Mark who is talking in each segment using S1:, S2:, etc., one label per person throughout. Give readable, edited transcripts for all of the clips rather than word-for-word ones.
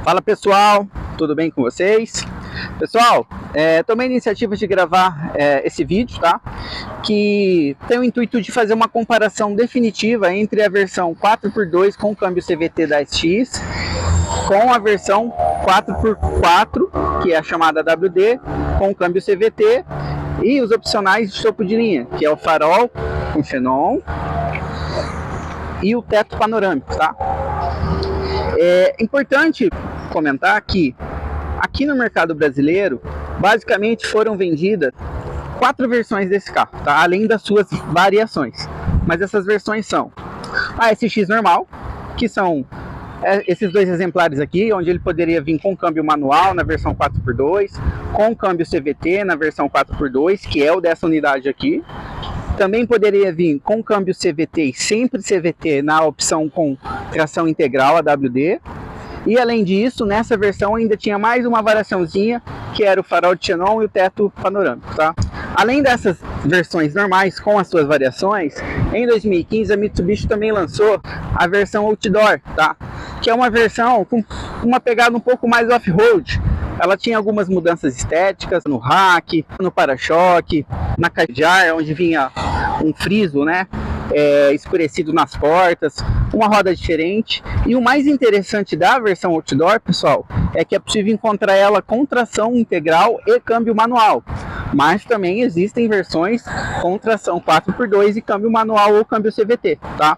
S1: Fala pessoal, tudo bem com vocês? Pessoal, tomei a iniciativa de gravar esse vídeo, tá? Que tem o intuito de fazer uma comparação definitiva entre a versão 4x2 com câmbio CVT da SX com a versão 4x4, que é a chamada WD, com câmbio CVT e os opcionais de topo de linha, que é o farol com xenon e o teto panorâmico, tá? É importante comentar que aqui no mercado brasileiro, basicamente foram vendidas 4 versões desse carro, tá? Além das suas variações. Mas essas versões são a SX normal, que são esses dois exemplares aqui, onde ele poderia vir com câmbio manual na versão 4x2, com câmbio CVT na versão 4x2, que é o dessa unidade aqui. Também poderia vir com câmbio CVT e sempre CVT na opção com tração integral, a WD. E além disso, nessa versão ainda tinha mais uma variaçãozinha, que era o farol de xenon e o teto panorâmico, tá? Além dessas versões normais com as suas variações, em 2015 a Mitsubishi também lançou a versão Outdoor, tá? Que é uma versão com uma pegada um pouco mais off-road. Ela tinha algumas mudanças estéticas no rack, no para-choque, na caixa de ar, onde vinha um friso, né? Escurecido nas portas, uma roda diferente. E o mais interessante da versão Outdoor, pessoal, é que é possível encontrar ela com tração integral e câmbio manual. Mas também existem versões com tração 4x2 e câmbio manual ou câmbio CVT, tá?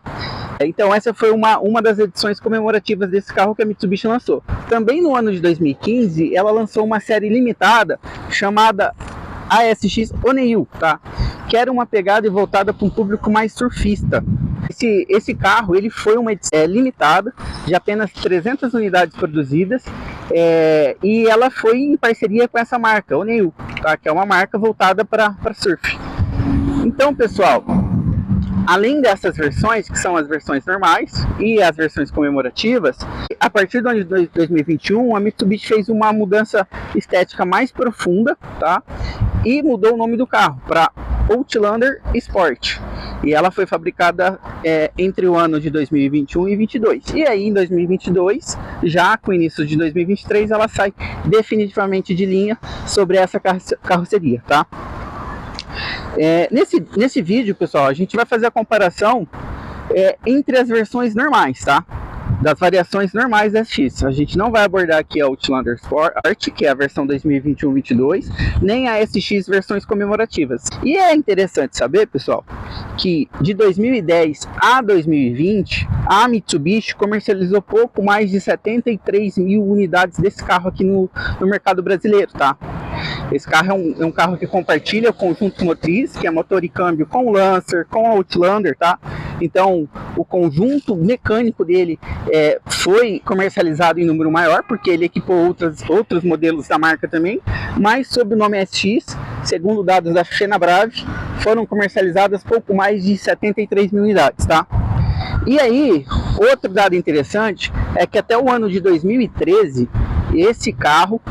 S1: Então essa foi uma das edições comemorativas desse carro que a Mitsubishi lançou. Também no ano de 2015, ela lançou uma série limitada chamada ASX Oneil, tá? Que era uma pegada voltada para um público mais surfista. Esse carro ele foi uma edição limitada, de apenas 300 unidades produzidas, e ela foi em parceria com essa marca, Oneil, tá? Que é uma marca voltada para surf. Então, pessoal, além dessas versões, que são as versões normais e as versões comemorativas, a partir do ano de 2021, a Mitsubishi fez uma mudança estética mais profunda, tá? E mudou o nome do carro para Outlander Sport. E ela foi fabricada entre o ano de 2021 e 2022. E aí, em 2022, já com o início de 2023, ela sai definitivamente de linha sobre essa carroceria, tá? Nesse vídeo, pessoal, a gente vai fazer a comparação entre as versões normais, tá? Das variações normais da SX. A gente não vai abordar aqui a Outlander Sport, que é a versão 2021-22, nem a SX versões comemorativas. E é interessante saber, pessoal, que de 2010 a 2020, a Mitsubishi comercializou pouco mais de 73 mil unidades desse carro aqui no mercado brasileiro, tá? Esse carro é um carro que compartilha o conjunto motriz, que é motor e câmbio com o Lancer, com a Outlander, tá? Então, o conjunto mecânico dele foi comercializado em número maior, porque ele equipou outros modelos da marca também, mas sob o nome SX, segundo dados da Fenabrave, foram comercializadas pouco mais de 73 mil unidades, tá? E aí, outro dado interessante é que até o ano de 2013, esse carro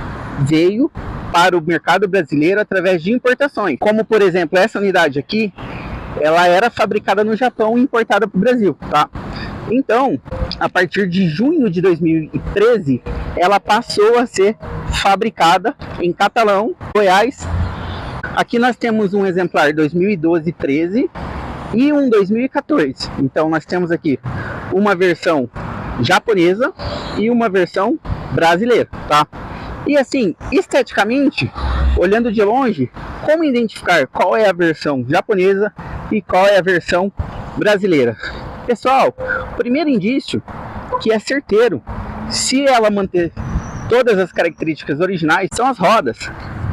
S1: veio para o mercado brasileiro através de importações, como por exemplo essa unidade aqui, ela era fabricada no Japão e importada para o Brasil, tá? Então, a partir de junho de 2013, ela passou a ser fabricada em Catalão, Goiás. Aqui nós temos um exemplar 2012-13 e um 2014. Então nós temos aqui uma versão japonesa e uma versão brasileira, tá? E assim, esteticamente, olhando de longe, como identificar qual é a versão japonesa e qual é a versão brasileira? Pessoal, o primeiro indício, que é certeiro, se ela manter todas as características originais, são as rodas.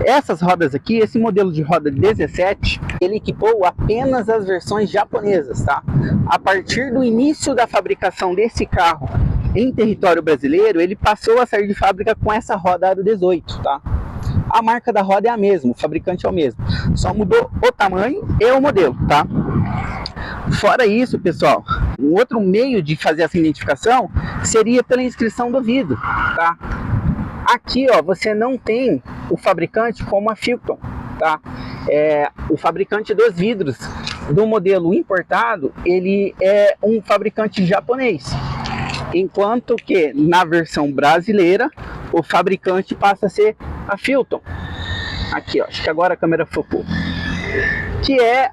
S1: Essas rodas aqui, esse modelo de roda 17, ele equipou apenas as versões japonesas, tá? A partir do início da fabricação desse carro em território brasileiro, ele passou a sair de fábrica com essa roda aro 18, tá? A marca da roda é a mesma, o fabricante é o mesmo, só mudou o tamanho e o modelo, tá? Fora isso, pessoal, um outro meio de fazer essa identificação seria pela inscrição do vidro, tá? Aqui, ó, você não tem o fabricante como a Filton, tá? O fabricante dos vidros do modelo importado, ele é um fabricante japonês. enquanto que na versão brasileira o fabricante passa a ser a Filton. Aqui, ó, acho que agora a câmera focou. Que é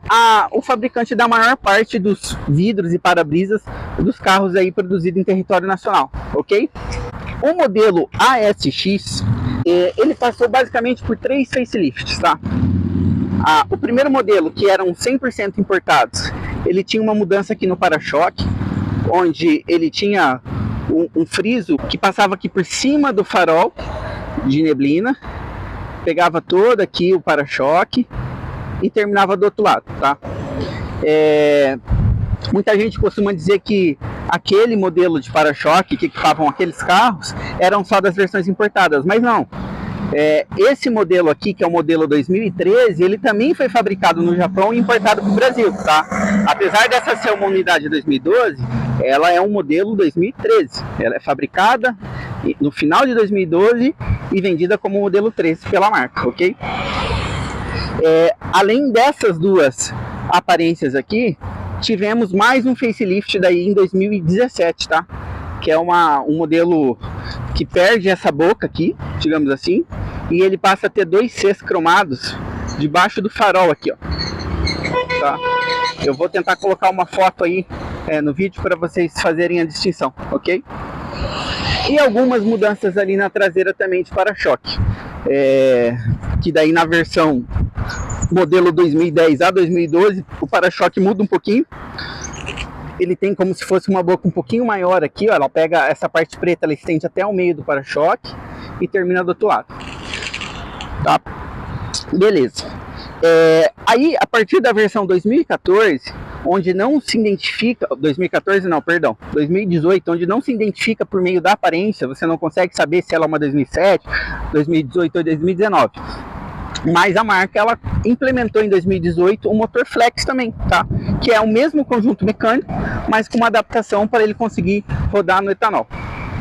S1: o fabricante da maior parte dos vidros e para-brisas dos carros aí produzidos em território nacional, ok? O modelo ASX, ele passou basicamente por 3 facelifts, tá? O primeiro modelo, que eram 100% importados, ele tinha uma mudança aqui no para-choque, onde ele tinha um friso que passava aqui por cima do farol de neblina, pegava todo aqui o para-choque e terminava do outro lado, tá? Muita gente costuma dizer que aquele modelo de para-choque que equipavam aqueles carros eram só das versões importadas, mas não. Esse modelo aqui, que é o modelo 2013, ele também foi fabricado no Japão e importado para o Brasil, tá? Apesar dessa ser uma unidade 2012, ela é um modelo 2013. Ela é fabricada no final de 2012 e vendida como modelo 13 pela marca, ok? Além dessas duas aparências aqui, tivemos mais um facelift daí em 2017, tá? Que é um modelo que perde essa boca aqui, digamos assim, e ele passa a ter 2 Cs cromados debaixo do farol aqui, ó. Tá? Eu vou tentar colocar uma foto aí no vídeo para vocês fazerem a distinção, ok? E algumas mudanças ali na traseira também de para-choque, que daí na versão modelo 2010 a 2012 o para-choque muda um pouquinho. Ele tem como se fosse uma boca um pouquinho maior aqui, ó. Ela pega essa parte preta, ela estende até o meio do para-choque e termina do outro lado, tá? Beleza. Aí, a partir da versão 2014, onde não se identifica, 2014 não, perdão, 2018, onde não se identifica por meio da aparência, você não consegue saber se ela é uma 2007, 2018 ou 2019. Mas a marca, ela implementou em 2018 o motor flex também, tá? Que é o mesmo conjunto mecânico, mas com uma adaptação para ele conseguir rodar no etanol.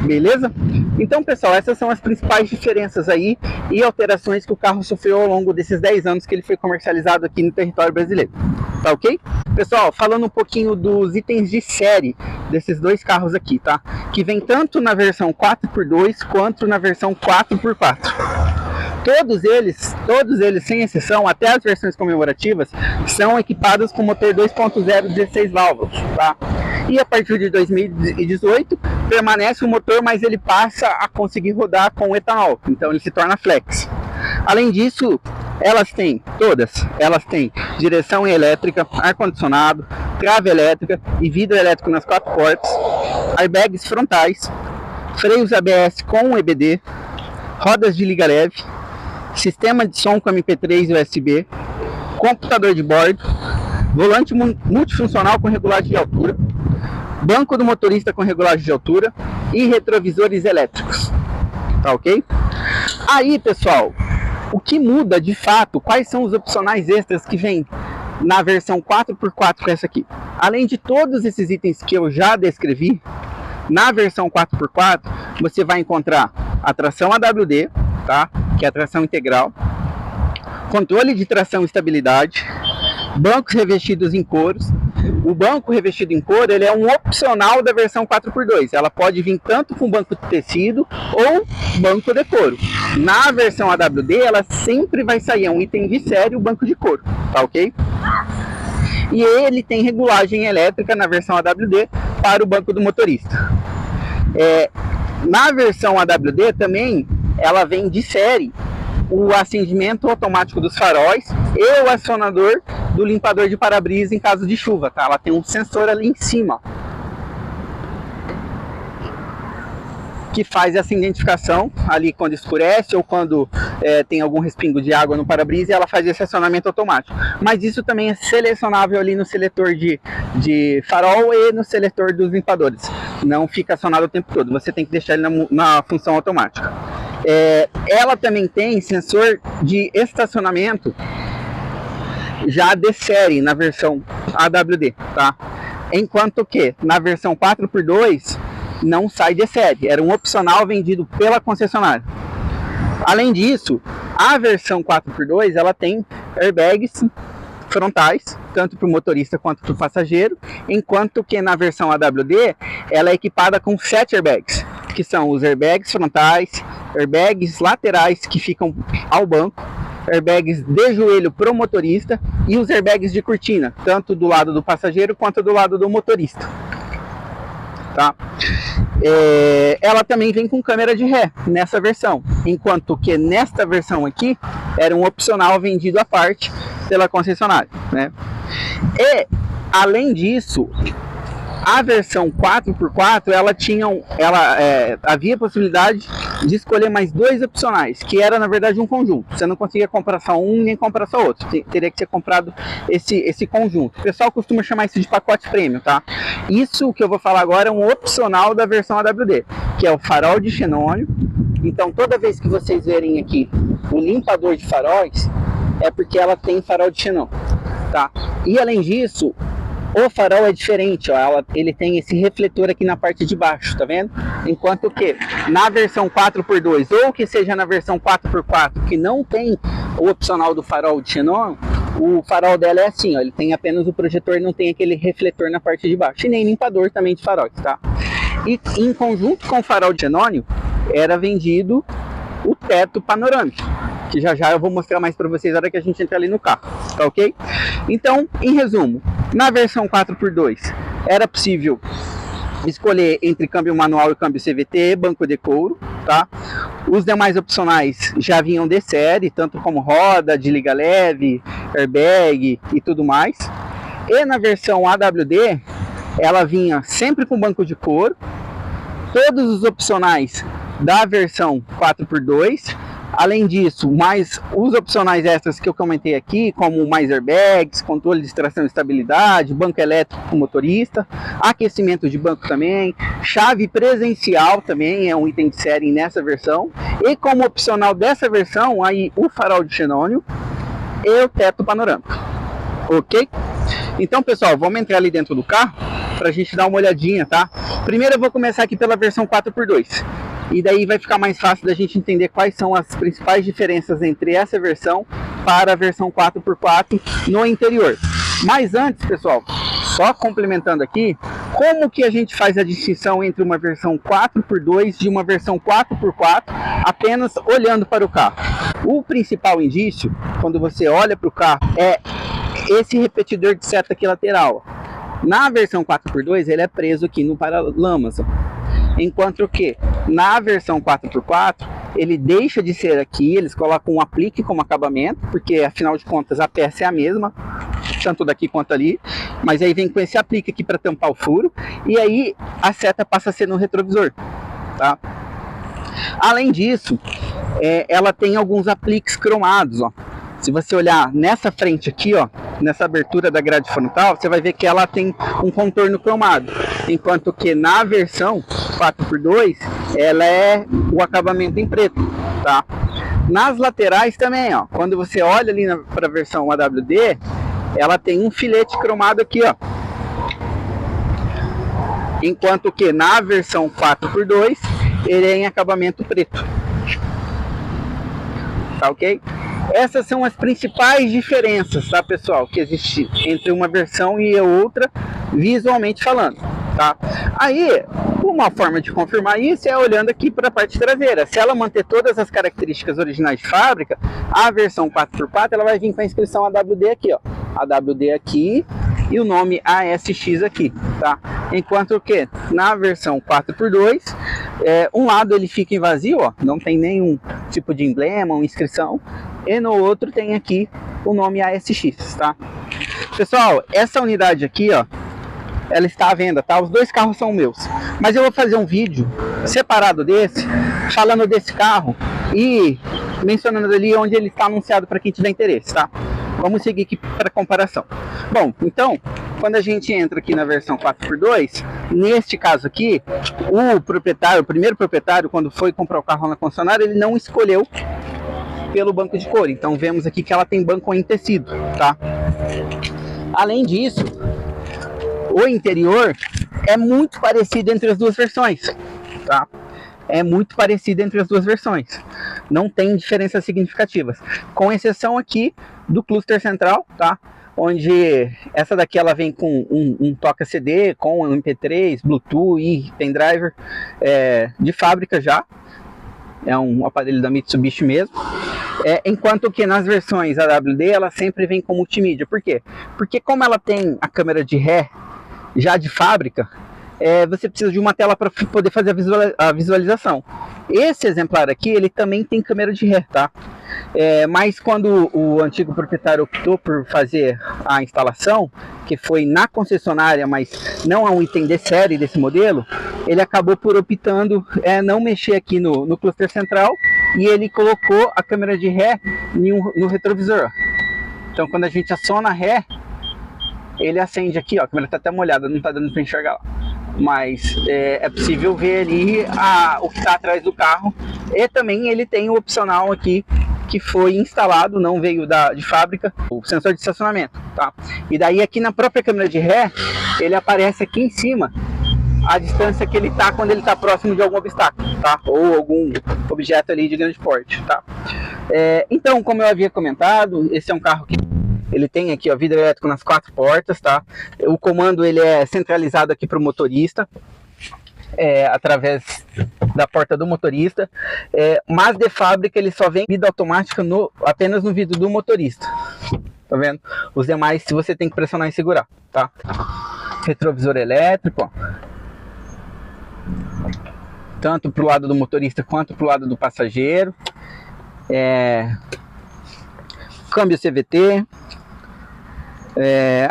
S1: Beleza? Então, pessoal, essas são as principais diferenças aí e alterações que o carro sofreu ao longo desses 10 anos que ele foi comercializado aqui no território brasileiro. Tá ok? Pessoal, falando um pouquinho dos itens de série desses dois carros aqui, tá? Que vem tanto na versão 4x2 quanto na versão 4x4. Todos eles, sem exceção, até as versões comemorativas, são equipados com motor 2.0 16 válvulas, tá? E a partir de 2018 permanece o motor, mas ele passa a conseguir rodar com etanol, então ele se torna flex. Além disso, todas elas têm direção elétrica, ar-condicionado, trave elétrica e vidro elétrico nas 4 portas, airbags frontais, freios ABS com EBD, rodas de liga leve, sistema de som com MP3 e USB, computador de bordo, volante multifuncional com regulagem de altura, banco do motorista com regulagem de altura e retrovisores elétricos. Tá ok? Aí, pessoal, o que muda de fato, quais são os opcionais extras que vem na versão 4x4 com essa aqui? Além de todos esses itens que eu já descrevi, na versão 4x4 você vai encontrar a tração AWD, tá? Que é a tração integral, controle de tração e estabilidade, bancos revestidos em couros. O banco revestido em couro, ele é um opcional da versão 4x2. Ela pode vir tanto com banco de tecido ou banco de couro. Na versão AWD, ela sempre vai sair, é um item de série, o banco de couro, tá ok? E ele tem regulagem elétrica na versão AWD para o banco do motorista. Na versão AWD também, ela vem de série o acendimento automático dos faróis e o acionador do limpador de para-brisa em caso de chuva, tá? Ela tem um sensor ali em cima que faz essa identificação ali quando escurece ou quando tem algum respingo de água no para-brisa, e ela faz esse acionamento automático. Mas isso também é selecionável ali no seletor de farol e no seletor dos limpadores. Não fica acionado o tempo todo, você tem que deixar ele na função automática. Ela também tem sensor de estacionamento já de série na versão AWD, tá? Enquanto que na versão 4x2 não sai de série, era um opcional vendido pela concessionária. Além disso, a versão 4x2 ela tem airbags frontais, tanto para o motorista quanto para o passageiro, enquanto que na versão AWD ela é equipada com 7 airbags, que são os airbags frontais, airbags laterais que ficam ao banco, airbags de joelho para o motorista e os airbags de cortina, tanto do lado do passageiro quanto do lado do motorista. Tá? Ela também vem com câmera de ré nessa versão, enquanto que nesta versão aqui era um opcional vendido à parte pela concessionária, né? E além disso, a versão 4x4 havia a possibilidade de escolher mais 2 opcionais, que era na verdade um conjunto. Você não conseguia comprar só um nem comprar só outro, teria que ser comprado esse conjunto. O pessoal costuma chamar isso de pacote premium, tá? Isso que eu vou falar agora é um opcional da versão AWD, que é o farol de xenônio. Então toda vez que vocês verem aqui o limpador de faróis, é porque ela tem farol de xenônio, tá? E além disso, o farol é diferente, ó, ele tem esse refletor aqui na parte de baixo, tá vendo? Enquanto que na versão 4x2, ou que seja na versão 4x4, que não tem o opcional do farol de xenon, o farol dela é assim, ó, ele tem apenas o projetor, não tem aquele refletor na parte de baixo, e nem limpador também de faróis, tá? E em conjunto com o farol de xenônio, era vendido o teto panorâmico, que já já eu vou mostrar mais para vocês na hora que a gente entrar ali no carro, tá ok? Então, em resumo, na versão 4x2 era possível escolher entre câmbio manual e câmbio CVT, banco de couro, tá? Os demais opcionais já vinham de série, tanto como roda, de liga leve, airbag e tudo mais. E na versão AWD, ela vinha sempre com banco de couro, todos os opcionais da versão 4x2, além disso, mais os opcionais extras que eu comentei aqui, como mais airbags, controle de tração e estabilidade, banco elétrico para o motorista, aquecimento de banco também, chave presencial também é um item de série nessa versão, e como opcional dessa versão, aí o farol de xenônio e o teto panorâmico, ok? Então pessoal, vamos entrar ali dentro do carro para a gente dar uma olhadinha, tá? Primeiro eu vou começar aqui pela versão 4x2. E daí vai ficar mais fácil da gente entender quais são as principais diferenças entre essa versão para a versão 4x4 no interior. Mas antes, pessoal, só complementando aqui, como que a gente faz a distinção entre uma versão 4x2 de uma versão 4x4 apenas olhando para o carro? O principal indício, quando você olha para o carro, é esse repetidor de seta aqui lateral. Na versão 4x2 ele é preso aqui no paralamas, enquanto que na versão 4x4 ele deixa de ser aqui, eles colocam um aplique como acabamento, porque afinal de contas a peça é a mesma, tanto daqui quanto ali, mas aí vem com esse aplique aqui para tampar o furo, e aí a seta passa a ser no retrovisor, tá? Além disso, ela tem alguns apliques cromados, ó. Se você olhar nessa frente aqui, ó, nessa abertura da grade frontal, você vai ver que ela tem um contorno cromado, enquanto que na versão 4x2 ela é o acabamento em preto, tá? Nas laterais também, ó, quando você olha ali para a versão AWD, ela tem um filete cromado aqui, ó, enquanto que na versão 4x2 ele é em acabamento preto, tá ok? Essas são as principais diferenças, tá pessoal, que existe entre uma versão e a outra, visualmente falando, tá? Aí, uma forma de confirmar isso é olhando aqui para a parte traseira. Se ela manter todas as características originais de fábrica, a versão 4x4 ela vai vir com a inscrição AWD aqui, ó, AWD aqui e o nome ASX aqui, tá? Enquanto que na versão 4x2, um lado ele fica em vazio, ó, não tem nenhum tipo de emblema ou inscrição, e no outro tem aqui o nome ASX, tá? Pessoal, essa unidade aqui, ó, ela está à venda, tá? Os dois carros são meus, mas eu vou fazer um vídeo separado desse, falando desse carro e mencionando ali onde ele está anunciado para quem tiver interesse, tá? Vamos seguir aqui para comparação. Bom, então, quando a gente entra aqui na versão 4x2, neste caso aqui, o proprietário, o primeiro proprietário, quando foi comprar o carro na concessionária, ele não escolheu pelo banco de couro. Então vemos aqui que ela tem banco em tecido, tá? Além disso, o interior é muito parecido entre as duas versões, tá? É muito parecido entre as duas versões. Não tem diferenças significativas, com exceção aqui do cluster central, tá? onde essa daqui ela vem com um toca CD, com MP3, Bluetooth e pendrive de fábrica já. É um aparelho da Mitsubishi mesmo. Enquanto que nas versões AWD ela sempre vem com multimídia. Por quê? Porque como ela tem a câmera de ré já de fábrica, você precisa de uma tela para poder fazer a visualização. Esse exemplar aqui, ele também tem câmera de ré, tá? Mas quando o antigo proprietário optou por fazer a instalação, que foi na concessionária, mas não é um item de série desse modelo, ele acabou por optando não mexer aqui no cluster central, e ele colocou a câmera de ré no retrovisor. Então quando a gente aciona a ré, ele acende aqui, ó, a câmera está até molhada, não está dando para enxergar lá. Mas é possível ver ali o que está atrás do carro. E também ele tem o opcional aqui, que foi instalado, não veio de fábrica, o sensor de estacionamento, tá? E daí aqui na própria câmera de ré, ele aparece aqui em cima a distância que ele está quando ele está próximo de algum obstáculo, tá? Ou algum objeto ali de grande porte, tá? Então, como eu havia comentado, esse é um carro que ele tem aqui, ó, vidro elétrico nas 4 portas, tá? O comando ele é centralizado aqui para o motorista, através da porta do motorista, mas de fábrica ele só vem vida automática apenas no vidro do motorista, tá vendo? Os demais você tem que pressionar e segurar, tá? Retrovisor elétrico, ó, tanto para o lado do motorista quanto para o lado do passageiro, câmbio CVT.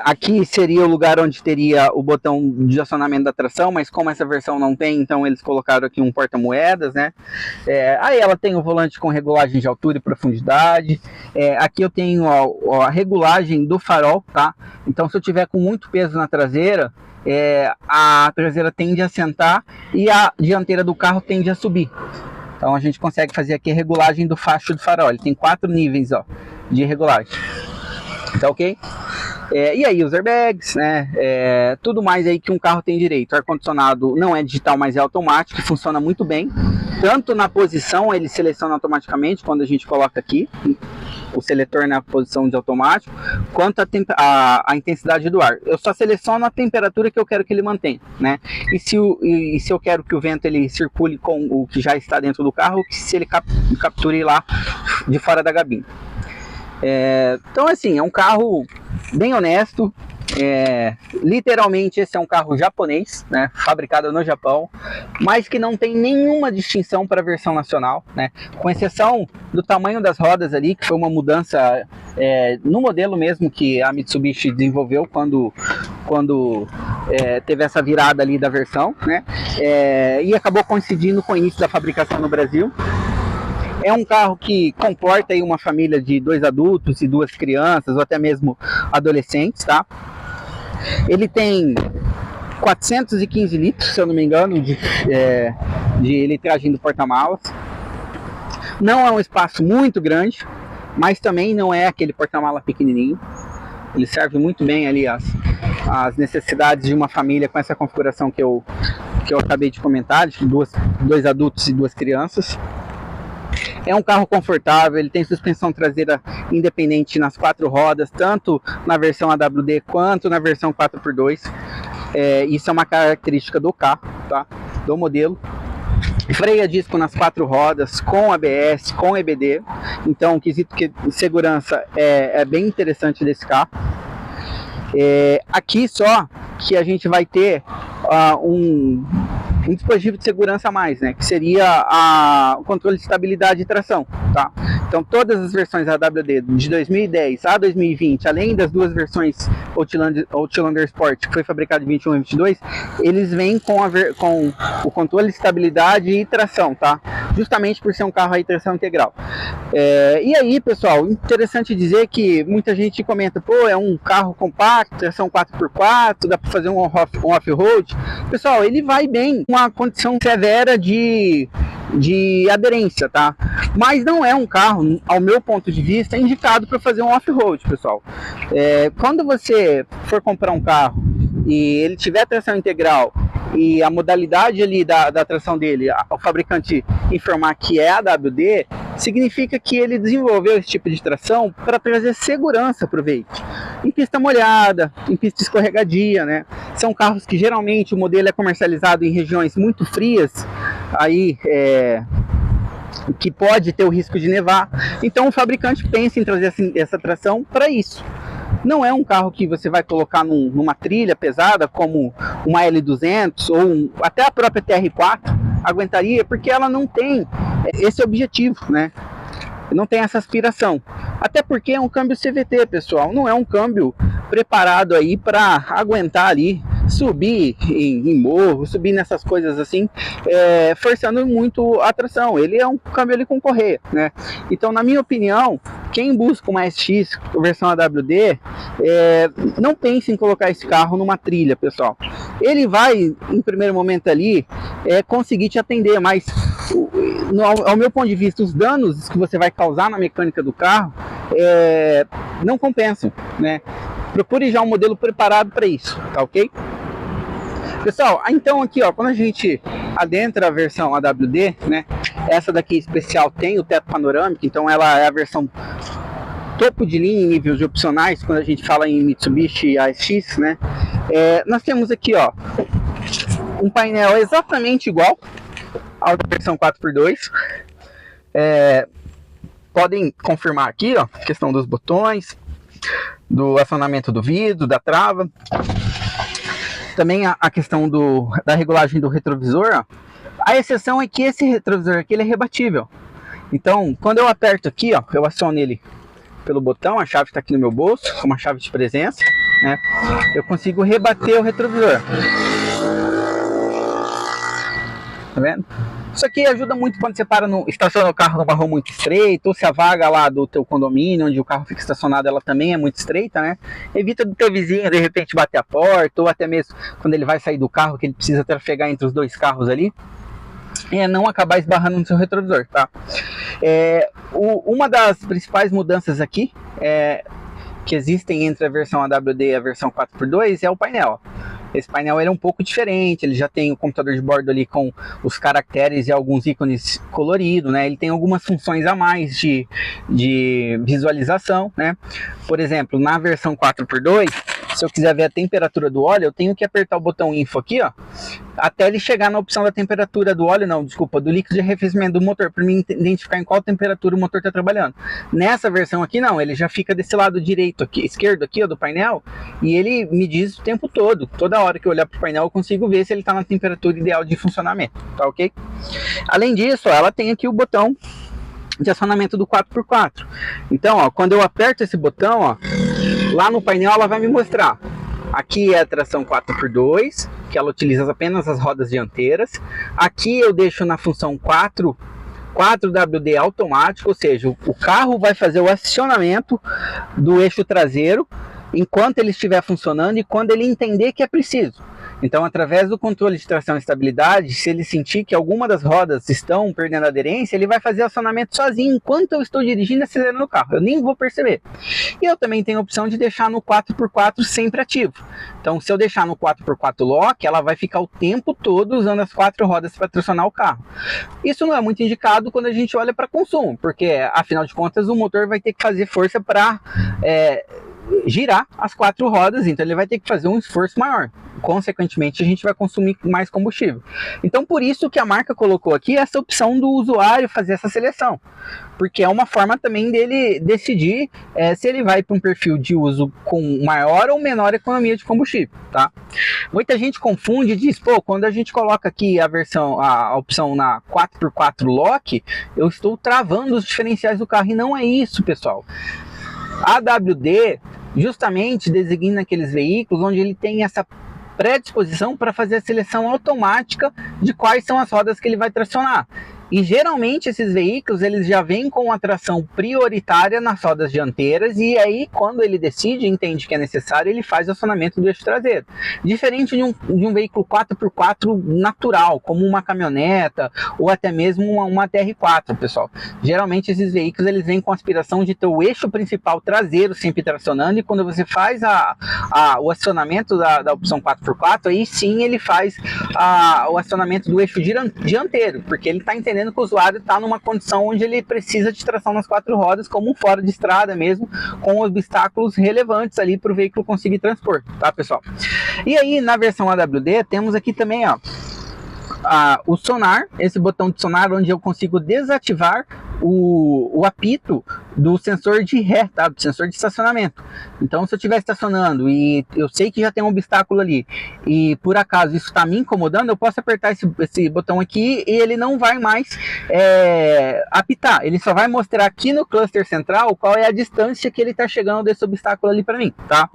S1: Aqui seria o lugar onde teria o botão de acionamento da tração, mas como essa versão não tem, então eles colocaram aqui um porta-moedas, né? Aí ela tem o volante com regulagem de altura e profundidade. Aqui eu tenho a regulagem do farol, tá? Então se eu tiver com muito peso na traseira, a traseira tende a sentar e a dianteira do carro tende a subir. Então a gente consegue fazer aqui a regulagem do facho do farol. Ele tem 4 níveis, ó, de regulagem. Tá ok? E aí os airbags, né? Tudo mais aí que um carro tem direito. O ar-condicionado não é digital, mas é automático, funciona muito bem. Tanto na posição, ele seleciona automaticamente quando a gente coloca aqui o seletor na posição de automático, quanto a intensidade do ar. Eu só seleciono a temperatura que eu quero que ele mantenha, né? E se eu quero que o vento ele circule com o que já está dentro do carro, ou que se ele capture lá de fora da cabine. Então assim, é um carro bem honesto. Literalmente esse é um carro japonês, né, fabricado no Japão, mas que não tem nenhuma distinção para a versão nacional, né, com exceção do tamanho das rodas ali, que foi uma mudança no modelo mesmo que a Mitsubishi desenvolveu quando teve essa virada ali da versão, né, e acabou coincidindo com o início da fabricação no Brasil. É um carro que comporta aí uma família de 2 adultos e 2 crianças, ou até mesmo adolescentes, tá? Ele tem 415 litros, se eu não me engano, de litragem do porta-malas. Não é um espaço muito grande, mas também não é aquele porta-mala pequenininho. Ele serve muito bem ali as necessidades de uma família com essa configuração que eu acabei de comentar, de 2 adultos e 2 crianças. É um carro confortável, ele tem suspensão traseira independente nas 4 rodas, tanto na versão AWD quanto na versão 4x2. Isso é uma característica do carro, tá? Do modelo. Freio a disco nas 4 rodas, com ABS, com EBD. Então o quesito de segurança é bem interessante desse carro. Aqui só que a gente vai ter um dispositivo de segurança a mais, né, que seria o controle de estabilidade e tração, tá? Então todas as versões AWD de 2010 a 2020, além das 2 versões Outlander Sport, que foi fabricado em 21 e 22, eles vêm com o controle de estabilidade e tração, tá? Justamente por ser um carro aí tração integral. E aí, pessoal, interessante dizer que muita gente comenta, pô, é um carro compacto, tração 4x4, dá para fazer um off-road. Pessoal, ele vai bem, uma condição severa de aderência, tá? Mas não é um carro, ao meu ponto de vista, indicado para fazer um off-road, pessoal. Quando você for comprar um carro e ele tiver tração integral e a modalidade ali da tração dele, o fabricante informar que é AWD, significa que ele desenvolveu esse tipo de tração para trazer segurança para o veículo. em pista molhada, em pista escorregadia, né? São carros que geralmente o modelo é comercializado em regiões muito frias, aí que pode ter o risco de nevar. Então o fabricante pensa em trazer essa tração para isso. Não é um carro que você vai colocar numa trilha pesada como uma L200 ou até a própria TR4 aguentaria, porque ela não tem esse objetivo, né? Não tem essa aspiração. Até porque é um câmbio CVT, pessoal. Não é um câmbio preparado aí para aguentar ali, subir em morro, subir nessas coisas assim, forçando muito a tração. Ele é um câmbio ali com correia, né? Então, na minha opinião, quem busca uma SX versão AWD, não pense em colocar esse carro numa trilha, pessoal. Ele vai, em primeiro momento ali, conseguir te atender, mas ao meu ponto de vista, os danos que você vai causar na mecânica do carro não compensam, né? Procure já um modelo preparado para isso, tá ok? Pessoal, então aqui, ó, quando a gente adentra a versão AWD, né? Essa daqui especial tem o teto panorâmico, então ela é a versão topo de linha em níveis opcionais, quando a gente fala em Mitsubishi ASX, né? Nós temos aqui, ó, um painel exatamente igual ao da versão 4x2. Podem confirmar aqui, ó, a questão dos botões, do acionamento do vidro, da trava. Também a questão da regulagem do retrovisor, ó. A exceção é que esse retrovisor aqui ele é rebatível. Então, quando eu aperto aqui, ó, eu aciono ele pelo botão, a chave está aqui no meu bolso, com uma chave de presença, né? Eu consigo rebater o retrovisor. Tá vendo? Isso aqui ajuda muito quando você estaciona o carro numa rua muito estreita, ou se a vaga lá do teu condomínio, onde o carro fica estacionado, ela também é muito estreita, né? Evita do teu vizinho, de repente, bater a porta, ou até mesmo quando ele vai sair do carro, que ele precisa trafegar entre os dois carros ali, não acabar esbarrando no seu retrovisor, tá? Uma das principais mudanças aqui, que existem entre a versão AWD e a versão 4x2, é o painel. Esse painel ele é um pouco diferente, ele já tem o computador de bordo ali com os caracteres e alguns ícones coloridos, né? Ele tem algumas funções a mais de visualização, né? Por exemplo, na versão 4x2, se eu quiser ver a temperatura do óleo, eu tenho que apertar o botão info aqui, ó, até ele chegar na opção da temperatura do óleo, do líquido de arrefecimento do motor, para mim identificar em qual temperatura o motor está trabalhando. Nessa versão aqui não, ele já fica desse lado direito aqui, esquerdo aqui, ó, do painel, e ele me diz o tempo todo. Toda hora que eu olhar para o painel eu consigo ver se ele está na temperatura ideal de funcionamento, tá ok? Além disso, ó, ela tem aqui o botão de acionamento do 4x4. Então, ó, quando eu aperto esse botão, ó, lá no painel ela vai me mostrar. Aqui é a tração 4x2, que ela utiliza apenas as rodas dianteiras. Aqui eu deixo na função 4WD automático, ou seja, o carro vai fazer o acionamento do eixo traseiro enquanto ele estiver funcionando e quando ele entender que é preciso. Então, através do controle de tração e estabilidade, se ele sentir que alguma das rodas estão perdendo aderência, ele vai fazer acionamento sozinho enquanto eu estou dirigindo e acelerando o carro. Eu nem vou perceber. E eu também tenho a opção de deixar no 4x4 sempre ativo. Então, se eu deixar no 4x4 lock, ela vai ficar o tempo todo usando as 4 rodas para tracionar o carro. Isso não é muito indicado quando a gente olha para consumo, porque, afinal de contas, o motor vai ter que fazer força para girar as 4 rodas, então ele vai ter que fazer um esforço maior. Consequentemente, a gente vai consumir mais combustível. Então, por isso que a marca colocou aqui essa opção do usuário fazer essa seleção, porque é uma forma também dele decidir se ele vai para um perfil de uso com maior ou menor economia de combustível, tá? Muita gente confunde e diz, pô, quando a gente coloca aqui a opção na 4x4 lock, eu estou travando os diferenciais do carro, e não é isso, pessoal. A AWD justamente designa aqueles veículos onde ele tem essa predisposição para fazer a seleção automática de quais são as rodas que ele vai tracionar. E geralmente esses veículos eles já vêm com a tração prioritária nas rodas dianteiras, e aí quando ele decide, entende que é necessário, ele faz o acionamento do eixo traseiro. Diferente de um veículo 4x4 natural, como uma caminhoneta ou até mesmo uma TR4, pessoal. Geralmente esses veículos eles vêm com a aspiração de ter o eixo principal traseiro sempre tracionando, e quando você faz o acionamento da opção 4x4, aí sim ele faz o acionamento do eixo dianteiro, porque ele está entendendo dependendo que o usuário está numa condição onde ele precisa de tração nas 4 rodas, como um fora de estrada mesmo, com obstáculos relevantes ali para o veículo conseguir transpor, tá, pessoal? E aí, na versão AWD, temos aqui também, ó, o sonar, esse botão de sonar onde eu consigo desativar o apito do sensor de ré, tá? Do sensor de estacionamento. Então, se eu estiver estacionando e eu sei que já tem um obstáculo ali e por acaso isso está me incomodando, eu posso apertar esse botão aqui e ele não vai mais apitar. Ele só vai mostrar aqui no cluster central qual é a distância que ele está chegando desse obstáculo ali para mim, tá?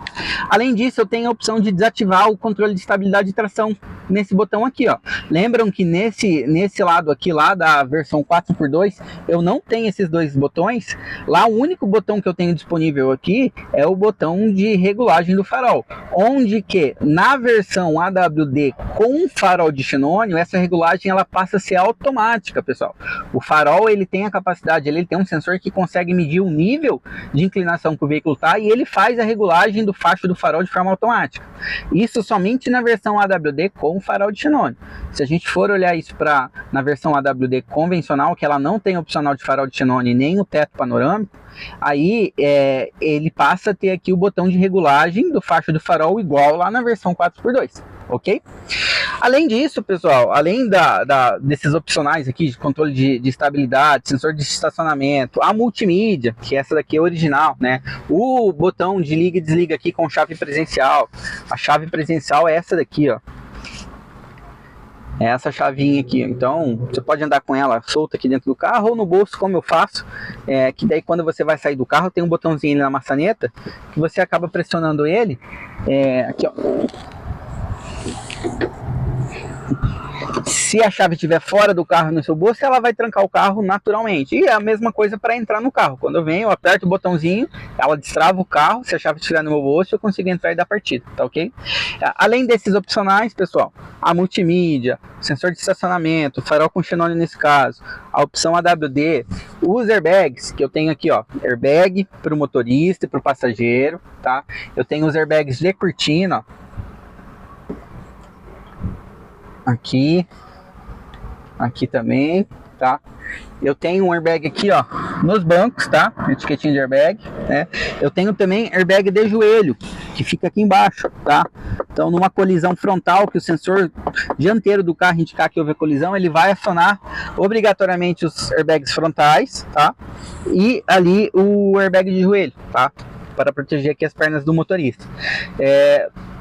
S1: Além disso, eu tenho a opção de desativar o controle de estabilidade e tração nesse botão aqui, ó. Lembram que nesse lado aqui, lá da versão 4x2, eu não tenho esses dois botões. Lá o único botão que eu tenho disponível aqui é o botão de regulagem do farol, onde que na versão AWD com farol de xenônio, essa regulagem ela passa a ser automática, pessoal. O farol ele tem a capacidade, ele tem um sensor que consegue medir o nível de inclinação que o veículo está e ele faz a regulagem do facho do farol de forma automática. Isso somente na versão AWD com farol de xenônio. Se a gente for olhar isso na versão AWD convencional, que ela não tem opcional de farol de xenônio nem o teto panorâmico, aí ele passa a ter aqui o botão de regulagem do facho do farol igual lá na versão 4x2, ok? Além disso, pessoal, além desses opcionais aqui de controle de estabilidade, sensor de estacionamento, a multimídia, que essa daqui é original, né? O botão de liga e desliga aqui com chave presencial. A chave presencial é essa daqui, ó. É essa chavinha aqui, então você pode andar com ela solta aqui dentro do carro ou no bolso, como eu faço, que daí quando você vai sair do carro tem um botãozinho ali na maçaneta que você acaba pressionando ele, aqui ó. Se a chave estiver fora do carro no seu bolso, ela vai trancar o carro naturalmente. E é a mesma coisa para entrar no carro. Quando eu venho, eu aperto o botãozinho, ela destrava o carro. Se a chave estiver no meu bolso, eu consigo entrar e dar partida, tá ok? Além desses opcionais, pessoal, a multimídia, sensor de estacionamento, farol com xenônio nesse caso, a opção AWD, os airbags, que eu tenho aqui, ó, airbag para o motorista e para o passageiro, tá? Eu tenho os airbags de cortina, ó. Aqui também, tá? Eu tenho um airbag aqui, ó, nos bancos, tá? Etiquetinha de airbag, né? Eu tenho também airbag de joelho, que fica aqui embaixo, tá? Então, numa colisão frontal, que o sensor dianteiro do carro indicar que houve a colisão, ele vai acionar obrigatoriamente os airbags frontais, tá? E ali o airbag de joelho, tá? Para proteger aqui as pernas do motorista.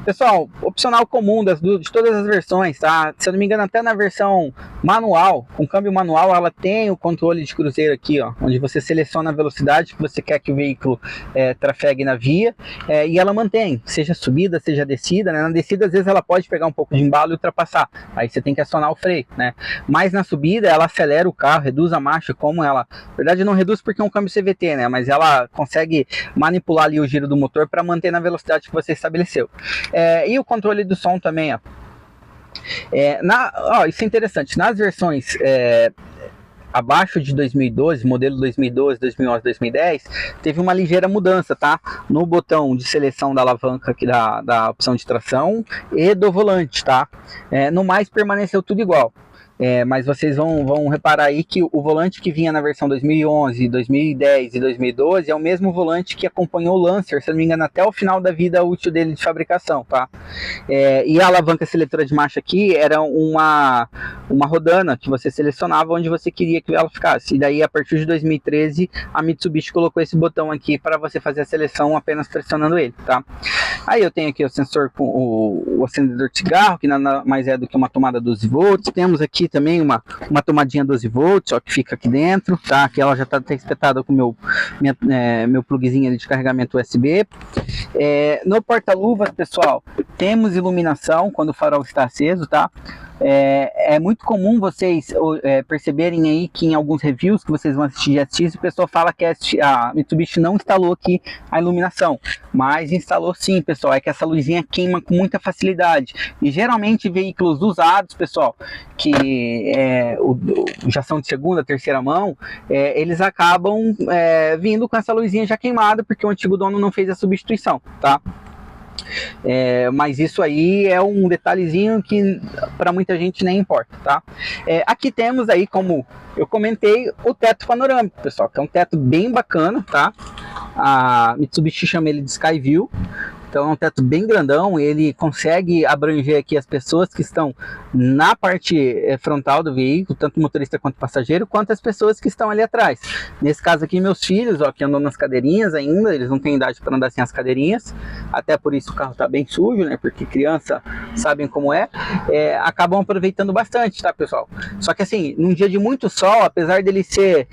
S1: Pessoal, opcional comum de todas as versões, tá? Se eu não me engano, até na versão manual, com câmbio manual, ela tem o controle de cruzeiro aqui, ó, onde você seleciona a velocidade que você quer que o veículo trafegue na via, e ela mantém, seja subida, seja descida, né? Na descida, às vezes, ela pode pegar um pouco de embalo e ultrapassar, aí você tem que acionar o freio, né? Mas na subida, ela acelera o carro, reduz a marcha, como ela... Na verdade, não reduz porque é um câmbio CVT, né? Mas ela consegue manipular ali o giro do motor para manter na velocidade que você estabeleceu. E o controle do som também, ó. Isso é interessante. Nas versões abaixo de 2012, modelo 2012, 2011, 2010, teve uma ligeira mudança, tá? No botão de seleção da alavanca aqui da opção de tração e do volante, tá? No mais permaneceu tudo igual. Mas vocês vão reparar aí que o volante que vinha na versão 2011, 2010 e 2012 é o mesmo volante que acompanhou o Lancer, se não me engano, até o final da vida útil dele de fabricação, tá? E a alavanca seletora de marcha aqui era uma rodana que você selecionava onde você queria que ela ficasse. E daí, a partir de 2013, a Mitsubishi colocou esse botão aqui para você fazer a seleção apenas pressionando ele, tá? Aí eu tenho aqui o sensor com o acendedor de cigarro, que nada mais é do que uma tomada 12 volts. Temos aqui também uma tomadinha 12 volts, ó, que fica aqui dentro, tá? Que ela já está até espetada com meu plugzinho de carregamento USB. No porta-luvas, pessoal, temos iluminação quando o farol está aceso, tá? É muito comum vocês perceberem aí que em alguns reviews que vocês vão assistir o pessoal fala que a Mitsubishi não instalou aqui a iluminação, mas instalou sim, pessoal. É que essa luzinha queima com muita facilidade e geralmente veículos usados, pessoal, que já são de segunda, terceira mão, eles acabam vindo com essa luzinha já queimada porque o antigo dono não fez a substituição, tá? Mas isso aí é um detalhezinho que para muita gente nem importa, tá? Aqui temos aí, como eu comentei, o teto panorâmico, pessoal, que é um teto bem bacana, tá? A Mitsubishi chama ele de Skyview. Então é um teto bem grandão, ele consegue abranger aqui as pessoas que estão na parte frontal do veículo, tanto motorista quanto passageiro, quanto as pessoas que estão ali atrás. Nesse caso aqui, meus filhos, ó, que andam nas cadeirinhas ainda, eles não têm idade para andar sem as cadeirinhas, até por isso o carro está bem sujo, né? Porque criança sabem como acabam aproveitando bastante, tá, pessoal? Só que assim, num dia de muito sol, apesar dele ser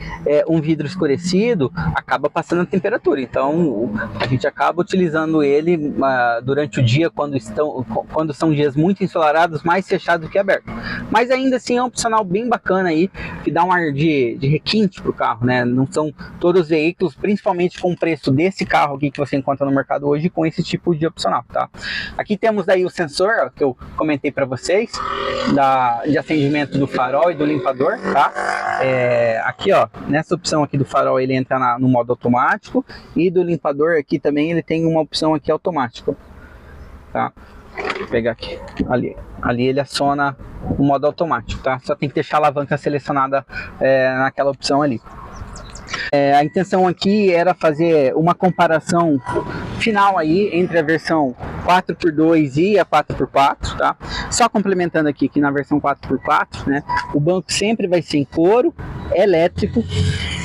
S1: um vidro escurecido, acaba passando a temperatura, então a gente acaba utilizando ele durante o dia, quando são dias muito ensolarados, mais fechado que aberto. Mas ainda assim é um opcional bem bacana aí, que dá um ar de requinte pro carro, né? Não são todos os veículos, principalmente com o preço desse carro aqui que você encontra no mercado hoje, com esse tipo de opcional, tá? Aqui temos aí o sensor, ó, que eu comentei para vocês, de acendimento do farol e do limpador, tá? Aqui, ó, nessa opção aqui do farol ele entra no modo automático, e do limpador aqui também ele tem uma opção aqui automática, tá? Vou pegar aqui, ali ele aciona o modo automático, tá? Só tem que deixar a alavanca selecionada naquela opção ali. A intenção aqui era fazer uma comparação final aí entre a versão 4x2 e a 4x4, tá? Só complementando aqui que na versão 4x4, né, o banco sempre vai ser em couro, elétrico,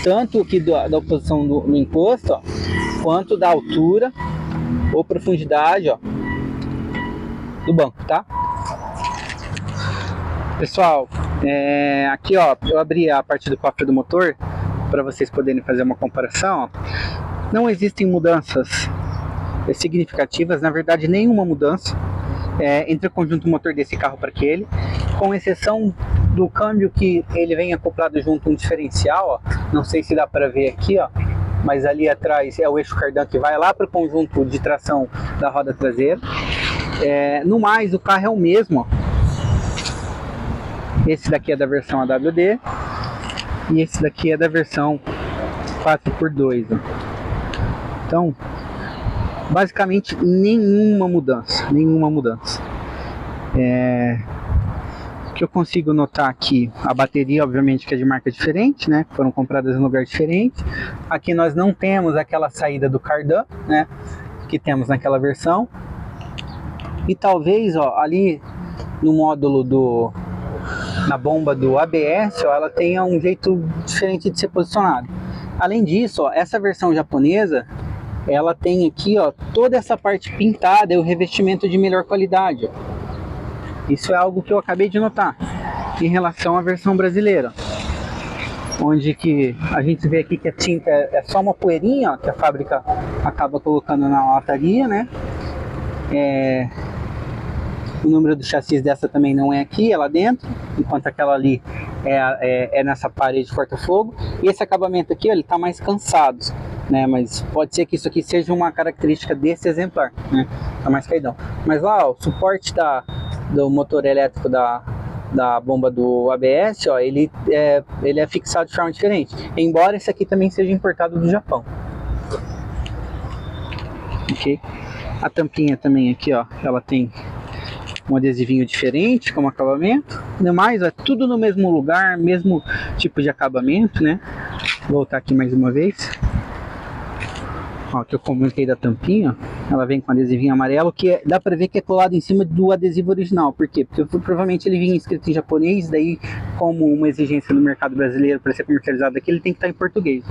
S1: tanto aqui da posição do encosto, ó, quanto da altura ou profundidade, ó, do banco, tá? Pessoal, aqui, ó, eu abri a parte do cofre do motor para vocês poderem fazer uma comparação, ó. Não existem mudanças significativas, na verdade nenhuma mudança entre o conjunto motor desse carro para aquele, com exceção do câmbio, que ele vem acoplado junto um diferencial, ó. Não sei se dá para ver aqui, ó, mas ali atrás é o eixo cardan que vai lá para o conjunto de tração da roda traseira. No mais, o carro é o mesmo, ó. Esse daqui é da versão AWD e esse daqui é da versão 4x2, ó. Então, basicamente nenhuma mudança. O que eu consigo notar aqui, a bateria obviamente que é de marca diferente, né? Foram compradas em lugar diferente. Aqui nós não temos aquela saída do cardan, né, que temos naquela versão. E talvez, ó, ali no módulo na bomba do ABS, ó, ela tenha um jeito diferente de ser posicionado. Além disso, ó, essa versão japonesa, ela tem aqui, ó, toda essa parte pintada e o revestimento de melhor qualidade, ó. Isso é algo que eu acabei de notar em relação à versão brasileira, onde que a gente vê aqui que a tinta é só uma poeirinha, ó, que a fábrica acaba colocando na lataria, né? O número do chassi dessa também não é aqui, é lá dentro, enquanto aquela ali é nessa parede porta-fogo. E esse acabamento aqui, ó, ele tá mais cansado, né? Mas pode ser que isso aqui seja uma característica desse exemplar, né? Tá mais caidão. Mas lá, ó, o suporte do motor elétrico da bomba do ABS, ó, ele é fixado de forma diferente, embora esse aqui também seja importado do Japão. Ok? A tampinha também aqui, ó, ela tem um adesivinho diferente como acabamento. Demais, é tudo no mesmo lugar, mesmo tipo de acabamento, né? Vou voltar aqui mais uma vez. Ó, que eu comentei da tampinha, ela vem com adesivinho amarelo, que dá pra ver que é colado em cima do adesivo original. Por quê? Porque provavelmente ele vinha escrito em japonês, daí como uma exigência do mercado brasileiro para ser comercializado aqui, ele tem que estar em português.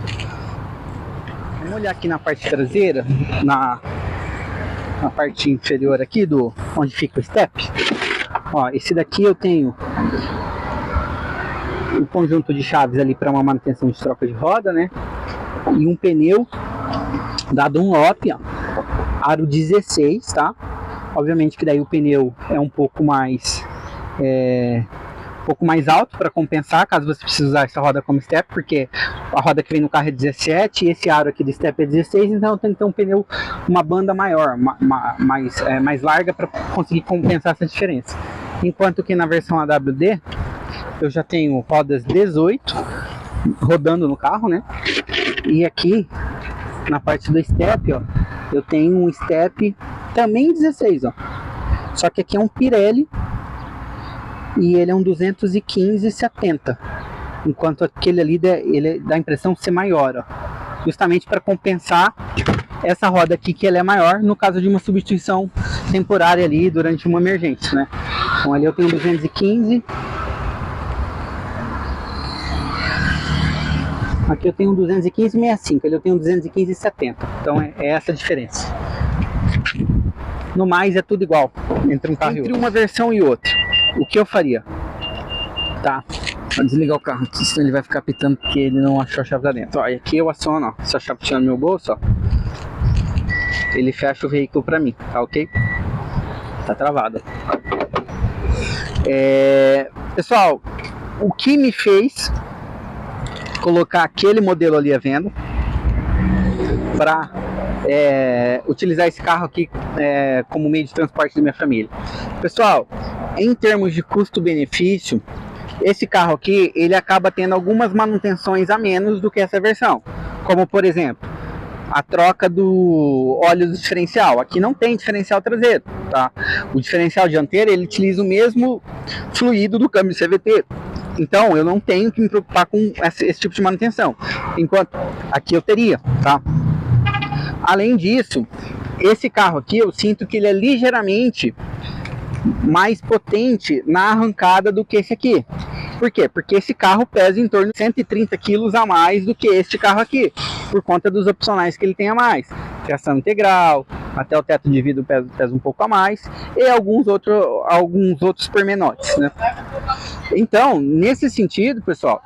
S1: Vamos olhar aqui na parte traseira, na parte inferior aqui, onde fica o step. Ó, esse daqui eu tenho um conjunto de chaves ali para uma manutenção de troca de roda, né? E um pneu da Dunlop, ó, aro 16, tá? Obviamente que daí o pneu é um pouco mais alto para compensar, caso você precise usar essa roda como step, porque a roda que vem no carro é 17 e esse aro aqui do step é 16, então tem que ter um pneu, uma banda maior, mais larga, para conseguir compensar essa diferença. Enquanto que na versão AWD eu já tenho rodas 18 rodando no carro, né? E aqui na parte do step, ó, eu tenho um step também 16, ó. Só que aqui é um Pirelli e ele é um 215/70, enquanto aquele ali ele dá a impressão de ser maior, ó, justamente para compensar essa roda aqui, que ela é maior no caso de uma substituição temporária ali durante uma emergência, né? Então ali eu tenho 215, aqui eu tenho 215/65, ali eu tenho 215/70, então é essa a diferença. No mais é tudo igual entre um carro e outro. Entre uma versão e outra, o que eu faria? Tá, vou desligar o carro aqui, senão ele vai ficar pitando porque ele não achou a chave lá dentro. Ó, e aqui eu aciono, ó, essa chave tinha no meu bolso, ó, ele fecha o veículo pra mim, tá ok? Tá travado. Pessoal, o que me fez colocar aquele modelo ali à venda para utilizar esse carro aqui como meio de transporte da minha família? Pessoal, em termos de custo-benefício, esse carro aqui ele acaba tendo algumas manutenções a menos do que essa versão, como por exemplo a troca do óleo do diferencial. Aqui não tem diferencial traseiro, tá? O diferencial dianteiro ele utiliza o mesmo fluido do câmbio CVT, então eu não tenho que me preocupar com esse tipo de manutenção, enquanto aqui eu teria, tá? Além disso, esse carro aqui eu sinto que ele é ligeiramente mais potente na arrancada do que esse aqui. Por quê? Porque esse carro pesa em torno de 130 quilos a mais do que este carro aqui, por conta dos opcionais que ele tem a mais. Tração integral, até o teto de vidro pesa um pouco a mais, e alguns outros pormenores, né? Então, nesse sentido, pessoal,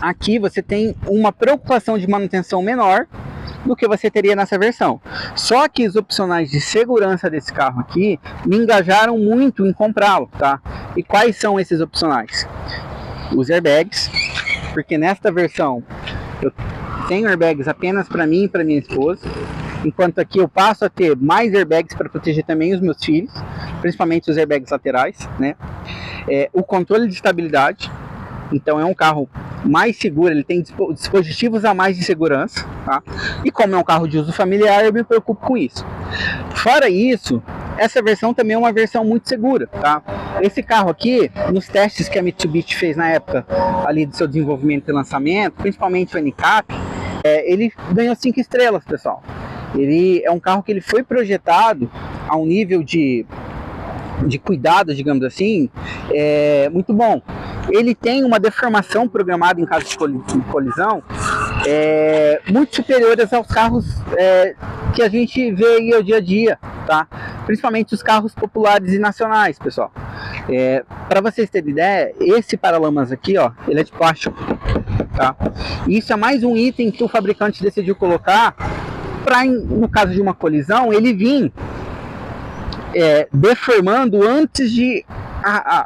S1: aqui você tem uma preocupação de manutenção menor do que você teria nessa versão. Só que os opcionais de segurança desse carro aqui me engajaram muito em comprá-lo, tá? E quais são esses opcionais? Os airbags, porque nesta versão eu tenho airbags apenas para mim e para minha esposa, enquanto aqui eu passo a ter mais airbags para proteger também os meus filhos, principalmente os airbags laterais, né? O controle de estabilidade, então é um carro mais seguro, ele tem dispositivos a mais de segurança, tá? E como é um carro de uso familiar, eu me preocupo com isso. Fora isso, essa versão também é uma versão muito segura, tá? Esse carro aqui, nos testes que a Mitsubishi fez na época ali do seu desenvolvimento e lançamento, principalmente o NCAP, ele ganhou 5 estrelas, pessoal. Ele é um carro que ele foi projetado a um nível de cuidado, digamos assim, muito bom. Ele tem uma deformação programada em caso de colisão muito superiores aos carros que a gente vê aí ao dia a dia, tá? Principalmente os carros populares e nacionais, pessoal. Para vocês terem ideia, esse paralamas aqui, ó, ele é de plástico, tá? E isso é mais um item que o fabricante decidiu colocar para, no caso de uma colisão, ele vir deformando antes de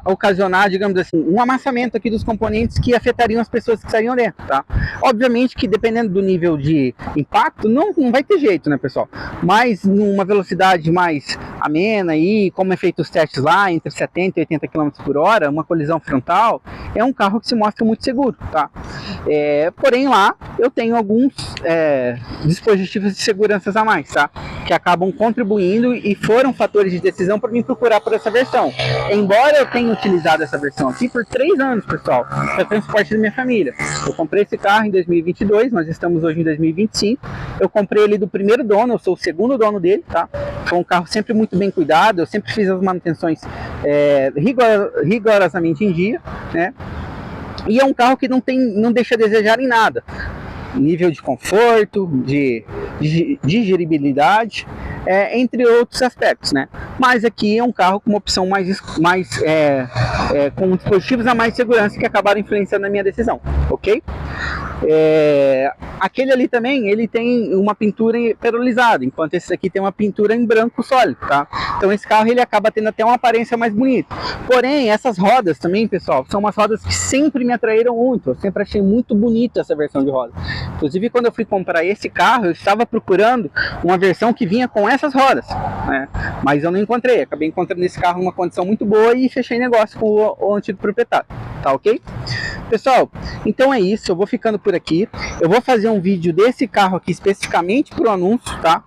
S1: ocasionar, digamos assim, um amassamento aqui dos componentes que afetariam as pessoas que estariam dentro, tá? Obviamente que dependendo do nível de impacto, não vai ter jeito, né, pessoal? Mas numa velocidade mais amena aí, como é feito os testes lá, entre 70 e 80 km por hora, uma colisão frontal, é um carro que se mostra muito seguro, tá? Porém lá, eu tenho alguns dispositivos de segurança a mais, tá? Que acabam contribuindo e foram fatores de decisão para me procurar por essa versão. Embora eu tenha utilizado essa versão aqui por 3 anos, pessoal, para transporte da minha família. Eu comprei esse carro em 2022, nós estamos hoje em 2025. Eu comprei ele do primeiro dono, eu sou o segundo dono dele, tá? Foi um carro sempre muito bem cuidado, eu sempre fiz as manutenções rigorosamente em dia, né? E é um carro que não deixa a desejar em nada. Nível de conforto, de digeribilidade, entre outros aspectos, né? Mas aqui é um carro com uma opção com dispositivos a mais segurança que acabaram influenciando na minha decisão, ok? Aquele ali também, ele tem uma pintura perolizada, enquanto esse aqui tem uma pintura em branco sólido, tá? Então esse carro ele acaba tendo até uma aparência mais bonita. Porém, essas rodas também, pessoal, são umas rodas que sempre me atraíram muito. Eu sempre achei muito bonita essa versão de roda. Inclusive, quando eu fui comprar esse carro, eu estava procurando uma versão que vinha com essas rodas, né? Mas eu não encontrei. Acabei encontrando esse carro numa condição muito boa e fechei negócio com o antigo proprietário, tá ok? Pessoal, então é isso. Eu vou ficando por aqui. Eu vou fazer fazer um vídeo desse carro aqui especificamente para o anúncio, tá?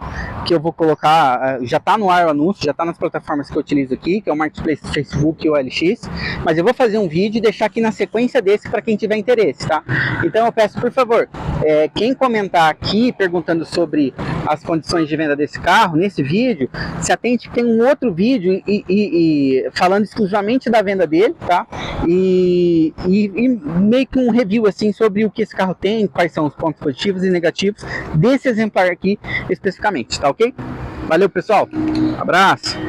S1: Que eu vou colocar, já está no ar o anúncio, já está nas plataformas que eu utilizo aqui, que é o Marketplace, Facebook e o OLX, mas eu vou fazer um vídeo e deixar aqui na sequência desse para quem tiver interesse, tá? Então eu peço, por favor, quem comentar aqui perguntando sobre as condições de venda desse carro, nesse vídeo, se atente que tem um outro vídeo falando exclusivamente da venda dele, tá? E meio que um review assim sobre o que esse carro tem, quais são os pontos positivos e negativos desse exemplar aqui especificamente, tá ok? Valeu, pessoal, abraço!